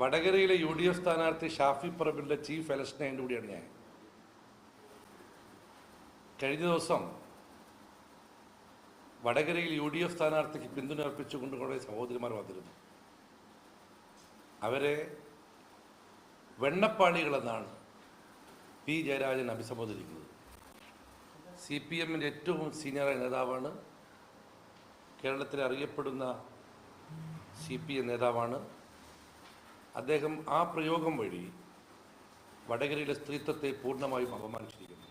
വടകരയിലെ UDF സ്ഥാനാർത്ഥി Shafi പറമ്പിലിൻ്റെ chief election agent കൂടിയാണ് ഞാൻ. കഴിഞ്ഞ ദിവസം വടകരയിൽ UDF സ്ഥാനാർത്ഥിക്ക് പിന്തുണ അർപ്പിച്ചുകൊണ്ട് കുറേ സഹോദരിമാർ വന്നിരുന്നു. അവരെ വെണ്ണപ്പാളികളെന്നാണ് പി ജയരാജൻ അഭിസംബോധിക്കുന്നത്. CPM-ൻ്റെ ഏറ്റവും സീനിയറായ നേതാവാണ്, കേരളത്തിലെ അറിയപ്പെടുന്ന CPM നേതാവാണ്. അദ്ദേഹം ആ പ്രയോഗം വഴി വടകരയിലെ സ്ത്രീത്വത്തെ പൂർണ്ണമായും അപമാനിച്ചിരിക്കുന്നു.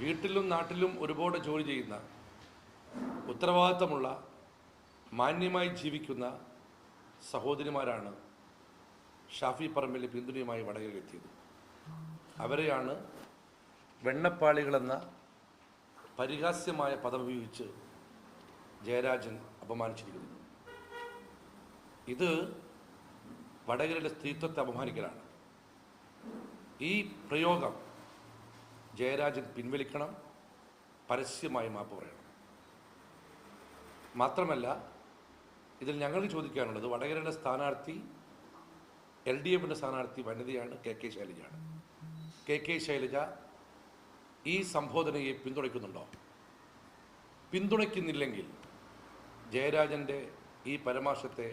വീട്ടിലും നാട്ടിലും ഒരുപാട് ജോലി ചെയ്യുന്ന, ഉത്തരവാദിത്തമുള്ള, മാന്യമായി ജീവിക്കുന്ന സഹോദരിമാരാണ് ഷാഫി പറമ്പിലെ പിന്തുണയുമായി വടകരയിലെത്തിയത്. അവരെയാണ് വെണ്ണപ്പാളികളെന്ന പരിഹാസ്യമായ പദം ഉപയോഗിച്ച് ജയരാജൻ അപമാനിച്ചിരിക്കുന്നത്. ഇത് വടകരയിലെ സ്ത്രീത്വത്തെ അപമാനിക്കലാണ്. ഈ പ്രയോഗം ജയരാജൻ പിൻവലിക്കണം, പരസ്യമായി മാപ്പ് പറയണം. മാത്രമല്ല, ഇതിൽ ഞങ്ങൾക്ക് ചോദിക്കാനുള്ളത്, വടകരയുടെ സ്ഥാനാർത്ഥി LDF-ൻ്റെ സ്ഥാനാർത്ഥി വനിതയാണ്, KK ശൈലജയാണ്. KK ശൈലജ ഈ സംബോധനയെ പിന്തുണയ്ക്കുന്നുണ്ടോ? പിന്തുണയ്ക്കുന്നില്ലെങ്കിൽ ജയരാജൻ്റെ ഈ പരാമർശത്തെ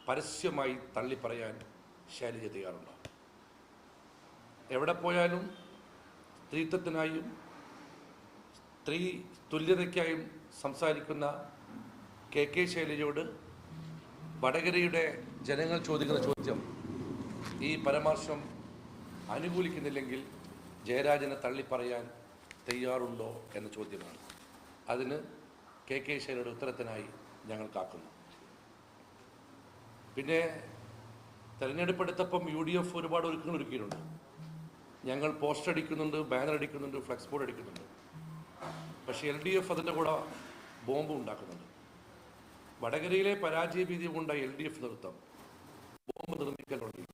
പരസ്യമായി തള്ളിപ്പറയാൻ ശൈലജ തയ്യാറുണ്ടോ? എവിടെ പോയാലും സ്ത്രീത്വത്തിനായും സ്ത്രീ തുല്യതയ്ക്കായും സംസാരിക്കുന്ന KK ശൈലജയോട് വടകരയുടെ ജനങ്ങൾ ചോദിക്കുന്ന ചോദ്യം, ഈ പരാമർശം അനുകൂലിക്കുന്നില്ലെങ്കിൽ ജയരാജനെ തള്ളിപ്പറയാൻ തയ്യാറുണ്ടോ എന്ന ചോദ്യമാണ്. അതിന് KK ശൈലജയുടെ ഉത്തരത്തിനായി ഞങ്ങൾ കാക്കുന്നു. പിന്നെ തെരഞ്ഞെടുപ്പെടുത്തപ്പം UDF ഒരുപാട് ഒരുക്കങ്ങൾ ഒരുക്കിയിട്ടുണ്ട്. ഞങ്ങൾ പോസ്റ്റർ അടിക്കുന്നുണ്ട്, ബാനർ അടിക്കുന്നുണ്ട്, ഫ്ലെക്സ് ബോർഡ് അടിക്കുന്നുണ്ട്. പക്ഷേ LDF അതിൻ്റെ കൂടെ ബോംബ് ഉണ്ടാക്കുന്നുണ്ട്. വടകരയിലെ പരാജയ ഭീതി കൊണ്ട LDF നേതൃത്വം ബോംബ് നിർമ്മിക്കാൻ തുടങ്ങി.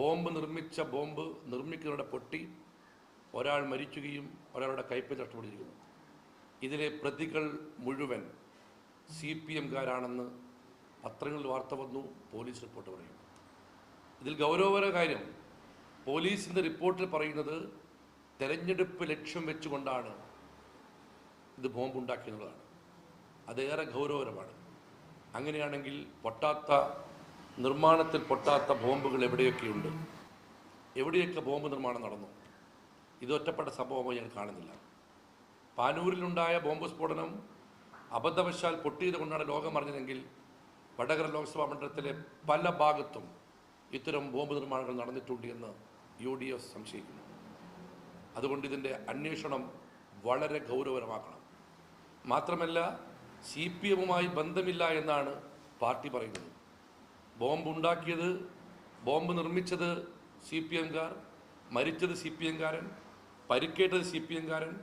ബോംബ് നിർമ്മിക്കുന്നവരുടെ പൊട്ടി ഒരാൾ മരിക്കുകയും ഒരാളുടെ കൈപ്പ് നഷ്ടപ്പെട്ടിരിക്കുന്നു. ഇതിലെ പ്രതികൾ മുഴുവൻ CPM-കാരാണെന്ന് പത്രങ്ങളിൽ വാർത്ത വന്നു, പോലീസ് റിപ്പോർട്ട് പറയും. ഇതിൽ ഗൗരവകര കാര്യം, പോലീസിൻ്റെ റിപ്പോർട്ടിൽ പറയുന്നത് തെരഞ്ഞെടുപ്പ് ലക്ഷ്യം വെച്ചുകൊണ്ടാണ് ഇത് ബോംബുണ്ടാക്കിയെന്നുള്ളതാണ്. അതേറെ ഗൗരവകരമാണ്. അങ്ങനെയാണെങ്കിൽ നിർമ്മാണത്തിൽ പൊട്ടാത്ത ബോംബുകൾ എവിടെയൊക്കെയുണ്ട്? എവിടെയൊക്കെ ബോംബ് നിർമ്മാണം നടന്നു? ഇത് ഒറ്റപ്പെട്ട സംഭവമായി ഞാൻ കാണുന്നില്ല. പാനൂരിലുണ്ടായ ബോംബ് സ്ഫോടനം അബദ്ധവശാൽ പൊട്ടിയത് കൊണ്ടാണ് ലോകം അറിഞ്ഞതെങ്കിൽ വടകര ലോക്സഭാ മണ്ഡലത്തിലെ പല ഭാഗത്തും ഇത്തരം ബോംബ് നിർമ്മാണങ്ങൾ നടന്നിട്ടുണ്ട് എന്ന് UDF സംശയിക്കുന്നു. അതുകൊണ്ട് ഇതിൻ്റെ അന്വേഷണം വളരെ ഗൗരവകരമാക്കണം. മാത്രമല്ല, CPM-വുമായി ബന്ധമില്ല എന്നാണ് പാർട്ടി പറയുന്നത്. ബോംബ് നിർമ്മിച്ചത് CPM-കാർ, മരിച്ചത് CPM-കാരൻ, പരിക്കേറ്റത് CPM-കാരൻ,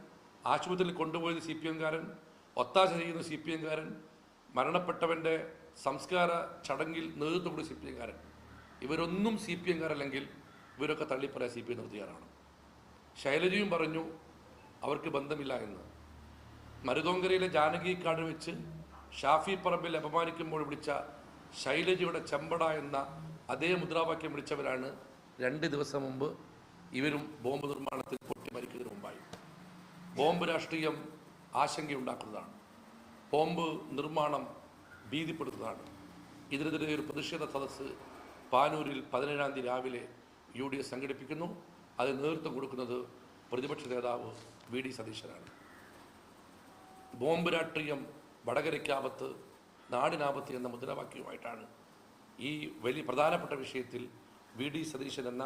ആശുപത്രിയിൽ കൊണ്ടുപോയത് CPM-കാരൻ, ഒത്താശ ചെയ്യുന്ന CPM-കാരൻ, മരണപ്പെട്ടവൻ്റെ സംസ്കാര ചടങ്ങിൽ നേതൃത്വം കൂടി CPM-കാരൻ. ഇവരൊന്നും CPM-കാരല്ലെങ്കിൽ ഇവരൊക്കെ തള്ളിപ്പറയാൻ CPM നിർത്തിയാറാണ്. ശൈലജയും പറഞ്ഞു അവർക്ക് ബന്ധമില്ല എന്ന്. മരുതോങ്കരയിലെ ജാനകി കാട് വെച്ച് ഷാഫി പറമ്പിൽ അപമാനിക്കുമ്പോൾ വിളിച്ച ശൈലജയുടെ ചെമ്പട എന്ന അതേ മുദ്രാവാക്യം വിളിച്ചവരാണ് 2 ദിവസം മുമ്പ് ഇവരും ബോംബ് നിർമ്മാണത്തിൽ പൊട്ടി മരിക്കുന്നതിന് മുമ്പായി. ബോംബ് രാഷ്ട്രീയം ആശങ്കയുണ്ടാക്കുന്നതാണ്. ബോംബ് നിർമ്മാണം ഭീതിപ്പെടുത്തുന്നതാണ്. ഇതിനെതിരെ ഒരു പ്രതിഷേധ സദസ്സ് പാനൂരിൽ 17-ാം തീയതി രാവിലെ UDF സംഘടിപ്പിക്കുന്നു. അത് നേതൃത്വം കൊടുക്കുന്നത് പ്രതിപക്ഷ നേതാവ് VD സതീശനാണ്. ബോംബ് രാഷ്ട്രീയം വടകരയ്ക്കാപത്ത്, നാടിനാപത്ത് എന്ന മുദ്രാവാക്യവുമായിട്ടാണ് ഈ വലിയ പ്രധാനപ്പെട്ട വിഷയത്തിൽ VD സതീശൻ എന്ന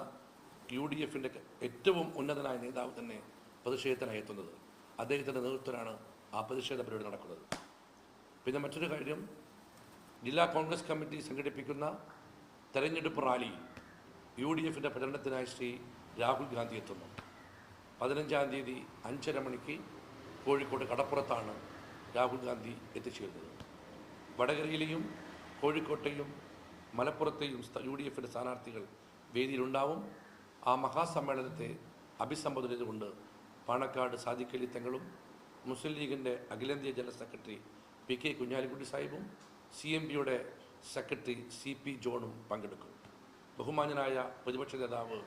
UDF-ൻ്റെ ഏറ്റവും ഉന്നതനായ നേതാവ് തന്നെ പ്രതിഷേധത്തിനായി എത്തുന്നത്. അദ്ദേഹത്തിൻ്റെ നേതൃത്വത്തിലാണ് ആ പ്രതിഷേധ പരിപാടി നടക്കുന്നത്. പിന്നെ മറ്റൊരു കാര്യം, ജില്ലാ കോൺഗ്രസ് കമ്മിറ്റി സംഘടിപ്പിക്കുന്ന തെരഞ്ഞെടുപ്പ് റാലി UDF-ൻ്റെ പ്രചരണത്തിനായി ശ്രീ രാഹുൽ ഗാന്ധി എത്തുന്നു. 15-ാം തീയതി 5:30 മണിക്ക് കോഴിക്കോട് കടപ്പുറത്താണ് രാഹുൽ ഗാന്ധി എത്തിച്ചേരുന്നത്. വടകരയിലെയും കോഴിക്കോട്ടെയും മലപ്പുറത്തെയും UDF-ൻ്റെ സ്ഥാനാർത്ഥികൾ വേദിയിലുണ്ടാവും. ആ മഹാസമ്മേളനത്തെ അഭിസംബോധന ചെയ്തുകൊണ്ട് പാണക്കാട് സാദിഖ് അലി തങ്ങളും മുസ്ലിം ലീഗിൻ്റെ അഖിലേന്ത്യാ ജനറൽ സെക്രട്ടറി PK കുഞ്ഞാലിക്കുട്ടി സാഹിബും CMP-യുടെ സെക്രട്ടറി CP ജോണും പങ്കെടുക്കും. ബഹുമാന്യനായ പ്രതിപക്ഷ നേതാവ്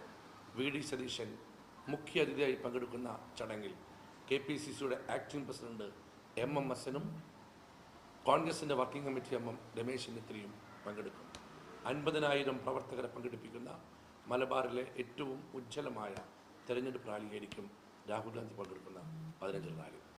VD സതീശൻ മുഖ്യ അതിഥിയായി പങ്കെടുക്കുന്ന ചടങ്ങിൽ KPCCയുടെ ആക്ടിംഗ് പ്രസിഡന്റ് MM ഹസനും കോൺഗ്രസിൻ്റെ വർക്കിംഗ് കമ്മിറ്റി അംഗം രമേശ് ചെന്നിത്തലയും പങ്കെടുക്കും. 50,000 പ്രവർത്തകരെ പങ്കെടുപ്പിക്കുന്ന മലബാറിലെ ഏറ്റവും ഉജ്ജ്വലമായ തെരഞ്ഞെടുപ്പ് റാലിയായിരിക്കും രാഹുൽ ഗാന്ധി പങ്കെടുക്കുന്ന 15 റാലി.